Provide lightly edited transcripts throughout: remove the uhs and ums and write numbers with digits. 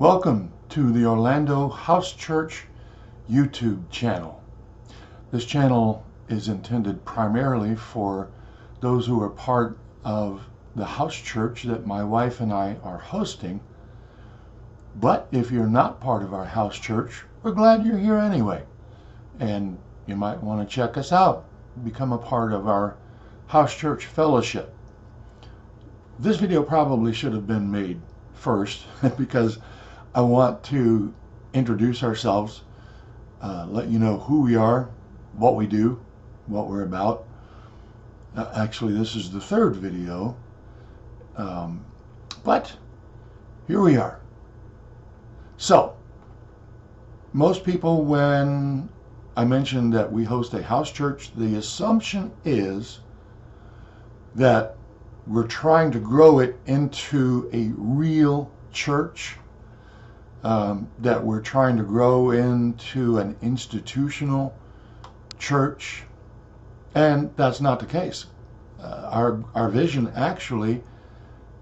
Welcome to the Orlando House Church YouTube channel. This channel is intended primarily for those who are part of the house church that my wife and I are hosting. But if you're not part of our house church, we're glad you're here anyway. And you might want to check us out, become a part of our house church fellowship. This video probably should have been made first because I want to introduce ourselves, let you know who we are, what we do, what we're about. Actually, this is the third video, but here we are. So, most people, when I mention that we host a house church, the assumption is that we're trying to grow it into a real church, that we're trying to grow into an institutional church, and that's not the case. Our vision actually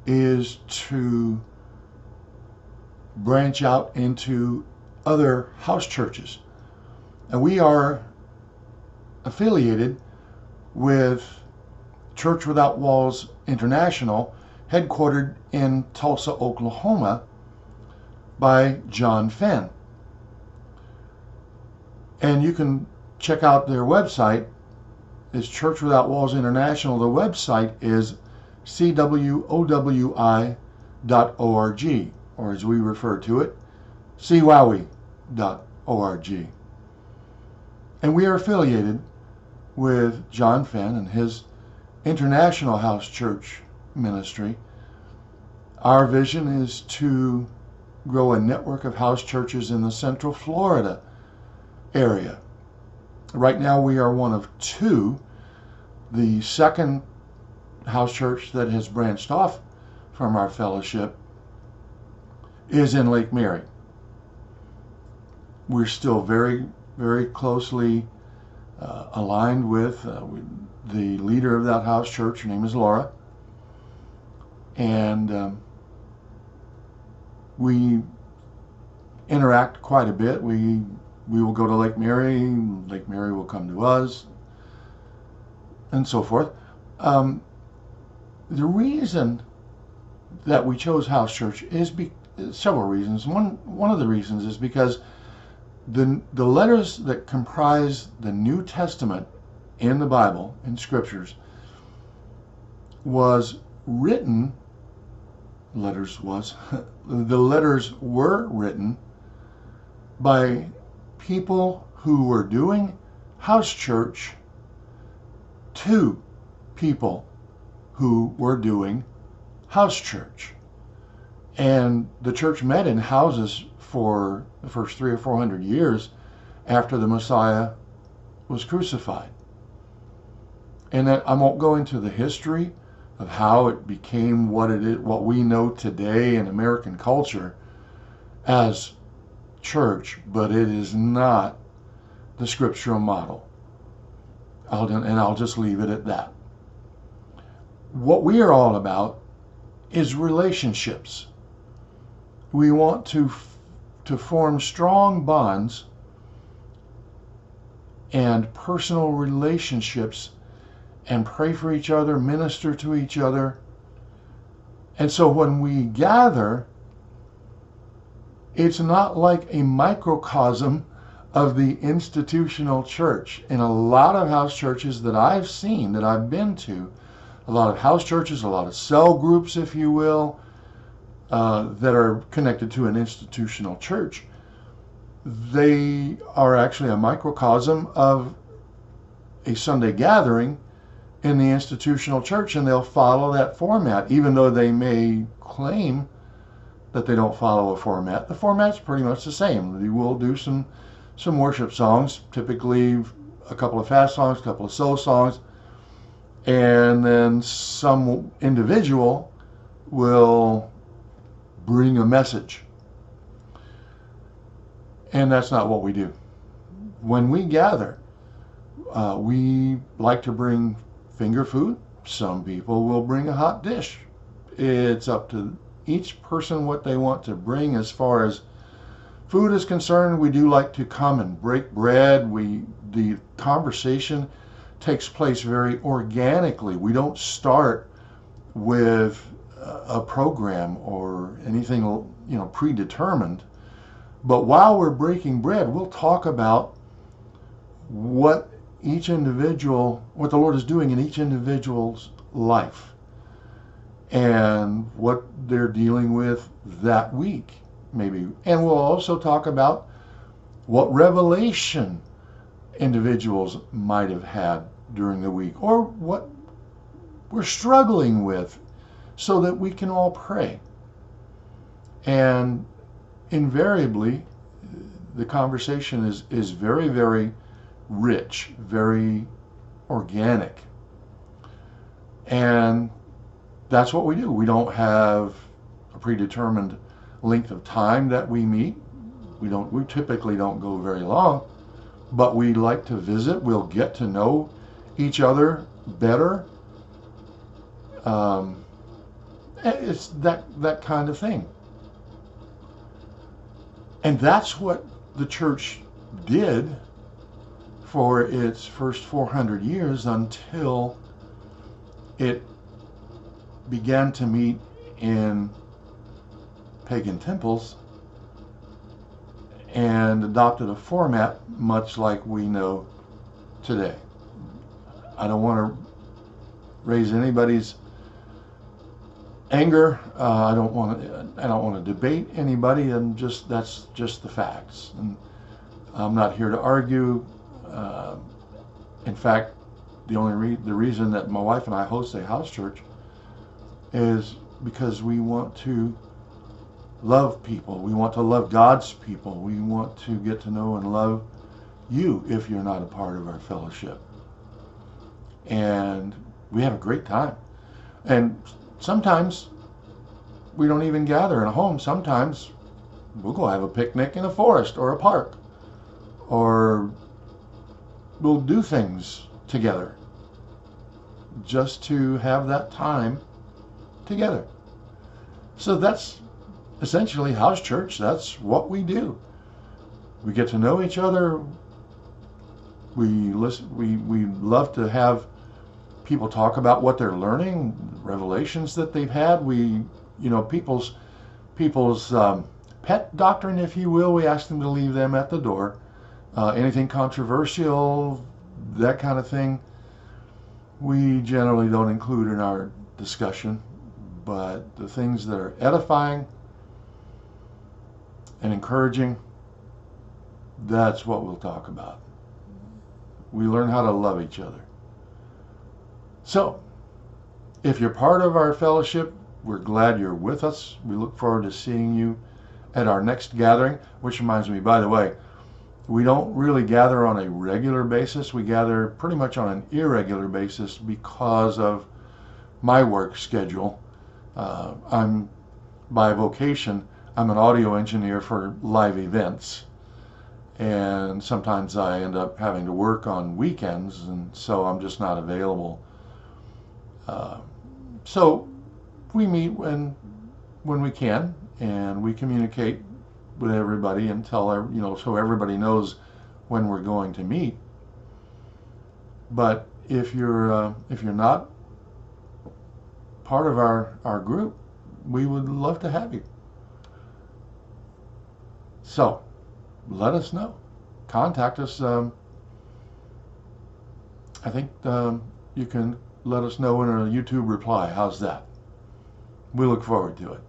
is to branch out into other house churches. And we are affiliated with Church Without Walls International, headquartered in Tulsa, Oklahoma, by John Fenn. And you can check out their website. It's Church Without Walls International. The website is cwowi.org, or as we refer to it, cwowi.org. And we are affiliated with John Fenn and his International House Church ministry. Our vision is to grow a network of house churches in the Central Florida area. Right now we are one of two. The second house church that has branched off from our fellowship is in Lake Mary. We're still very, very closely aligned with the leader of that house church. Her name is Laura. And we interact quite a bit. We will go to Lake Mary. Lake Mary will come to us, and so forth. The reason that we chose house church is several reasons. One of the reasons is because the letters that comprise the New Testament in the Bible, in Scriptures, the letters were written by people who were doing house church to people who were doing house church. And the church met in houses for the first 300 or 400 years after the Messiah was crucified. And that I won't go into the history of how it became what it is, what we know today in American culture as church, but it is not the scriptural model. I'll just leave it at that. What we are all about is relationships. We want to form strong bonds and personal relationships and pray for each other, minister to each other. And so when we gather, it's not like a microcosm of the institutional church. In a lot of house churches that I've seen, that I've been to, a lot of house churches, a lot of cell groups, if you will, that are connected to an institutional church, they are actually a microcosm of a Sunday gathering in the institutional church, and they'll follow that format, even though they may claim that they don't follow a format. The format's pretty much the same. We will do some worship songs, typically a couple of fast songs, a couple of soul songs, and then some individual will bring a message. And that's not what we do. When we gather, we like to bring finger food. Some people will bring a hot dish. It's up to each person what they want to bring as far as food is concerned. We do like to come and break bread. The conversation takes place very organically. We don't start with a program or anything, predetermined. But while we're breaking bread, we'll talk about what the Lord is doing in each individual's life and what they're dealing with that week, maybe. And we'll also talk about what revelation individuals might have had during the week, or what we're struggling with, so that we can all pray. And invariably, the conversation is very, very rich, very organic. And that's what we do. We don't have a predetermined length of time that we meet. We typically don't go very long, but we like to visit. We'll get to know each other better. It's that kind of thing. And that's what the church did for its first 400 years until it began to meet in pagan temples and adopted a format much like we know today. I don't want to raise anybody's anger. I don't want to debate anybody, and that's just the facts. And I'm not here to argue. In fact, the reason that my wife and I host a house church is because we want to love people. We want to love God's people. We want to get to know and love you if you're not a part of our fellowship. And we have a great time. And sometimes we don't even gather in a home. Sometimes we'll go have a picnic in a forest or a park, or we'll do things together just to have that time together. So that's essentially house church. That's what we do. We get to know each other. We listen. We love to have people talk about what they're learning, revelations that they've had. People's pet doctrine, if you will. We ask them to leave them at the door. Anything controversial, that kind of thing, we generally don't include in our discussion. But the things that are edifying and encouraging, that's what we'll talk about. We learn how to love each other. So, if you're part of our fellowship, we're glad you're with us. We look forward to seeing you at our next gathering, which reminds me, by the way, we don't really gather on a regular basis. We gather pretty much on an irregular basis because of my work schedule. By vocation, I'm an audio engineer for live events. And sometimes I end up having to work on weekends, and so I'm just not available. So we meet when we can, and we communicate with everybody and so everybody knows when we're going to meet. But if you're not part of our group, we would love to have you. So let us know. Contact us. I think you can let us know in a YouTube reply. How's that? We look forward to it.